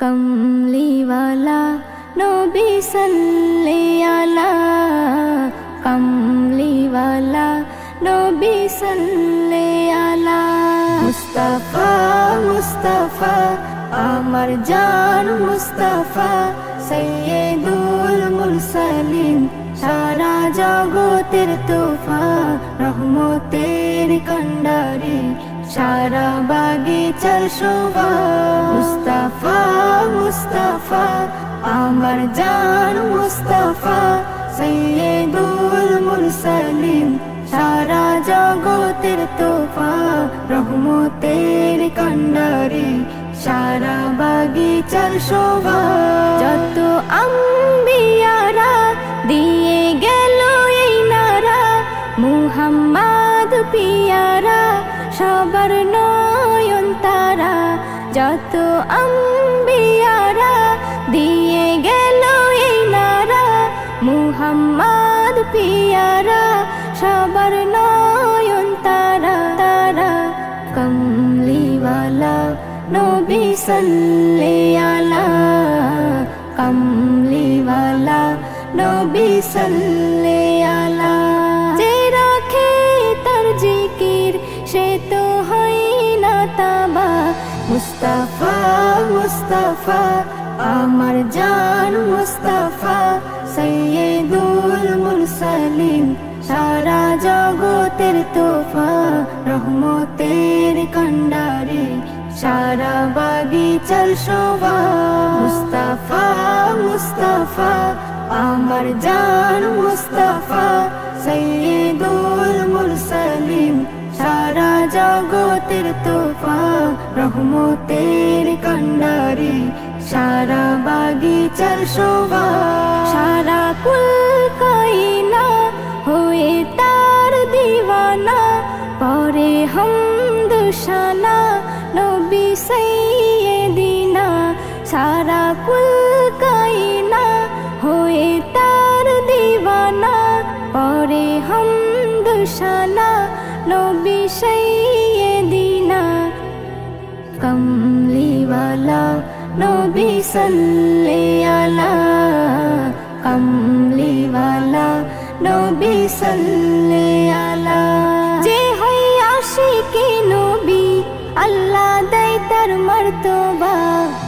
কমলিওয়ালা নবী সাল্লে আলা, কমলিওয়ালা নবী সাল্লে আলা। মুস্তাফা মুস্তাফা আমার জান মুস্তাফা, সৈয়দুল মুরসালিন সারা জগতের তোফা, রহমতের কন্ডারি সারা বাগিচার শোভা। মুস্তাফা মুস্তাফা আমার জান মুস্তাফা, সৈয়দুল মুরসালিন সারা জগতের তোফা, রহমতের কন্ডারি সারা বাগিচার শোভা। যত আম্বিয়ারা দিয়ে গেল এই নারা, মুহাম্মদ পিয়ারা সবার নয়ন তারা। যত আম্বিয়ারা দিয়ে গেল এই নারা, মুহাম্মদ পিয়ারা সবার নয়ন তারা তারা। কমলিওয়ালা নবী সাল্লে আলা, কমলিওয়ালা নবী সাল্লে আলা। যে রাখে তার জিকির সে তো হয় না তাবা, মুস্তাফা মুস্তাফা আমার জান মুস্তাফা, সৈয়দুল মুরসালিন সারা জগতের তোফা, রহমতের কন্ডারি সারা বাগিচার শোভা। মুস্তাফা মুস্তাফা আমার জান মুস্তাফা, সৈয়দুল মুরসালিন সারা জগতের তোফা, রহমতের কন্ডারি সারা বাগিচার শোভা। সারা কুল কায়না হয়ে তার দিওয়ানা, পরে হামদ শানা নবী সাইয়্যিদিনা। সারা কুল কায়না হয়ে তার দিওয়ানা, পরে হামদ শানা নবী সাইয়্যিদিনা। কমলিওয়ালা নবী সাল্লে আলা, কমলিওয়ালা নবী সাল্লে আলা। যে হয় আশিকে নবী আল্লাহ দেয় তার মর্তবা,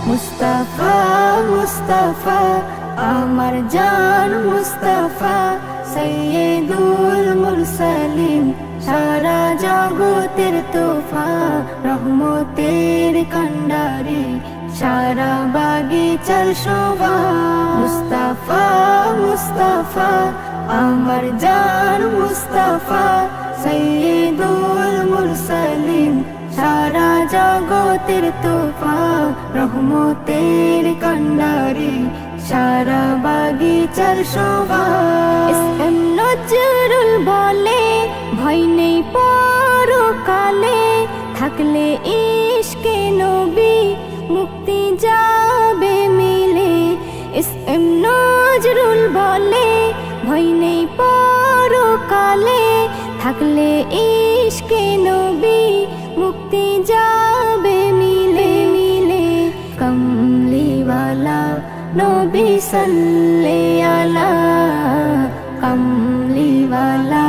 মুস্তাফা মুস্তাফা আমার জান মুস্তাফা, সৈয়দুল মুরসালিন সারা জগতের তোফা, রহমতের কন্ডারি সারা বাগিচার শোভা। মুস্তাফা মুস্তাফা আমার জান মুস্তাফা, সৈয়দুল মুরসালিন সারা জগতের তোফা, রহমতের কন্ডারি সারা বাগিচার শোভা। এসএম নজরুল বলে ভয় নেই পরকালে, থাকলে ইশকে নবী মুক্তি যাবে মিলে। এসএম নজরুল বলে ভয় নেই পরকালে, থাকলে ইশকে নবী মুক্তি যাবে মিলে মিলে। কমলিওয়ালা নবী সাল্লে আলা, কমলিওয়ালা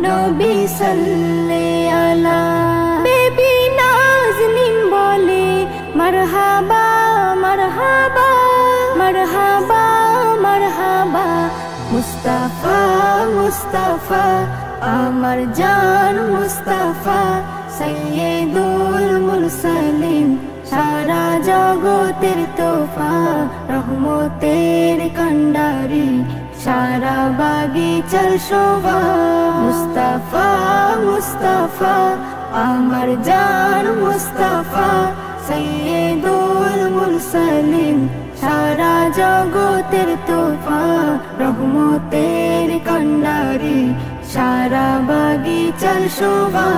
নবী সাল্লে আলা। বেবি নাজনীন বলে মারহাবা মারহাবা মারহাবা মারহাবা। মুস্তাফা মুস্তাফা আমার জান মুস্তাফা, সৈয়দুল মুরসালিন সারা জগতের তোফা, রহমতের কন্ডারি সারা বাগিচার শোভা। মুস্তাফা মুস্তাফা আমার জান মুস্তাফা, সৈয়দুল মুরসালিন সারা জগতের তোফা, রহমতের কন্ডারি সারা বাগিচার শোভা।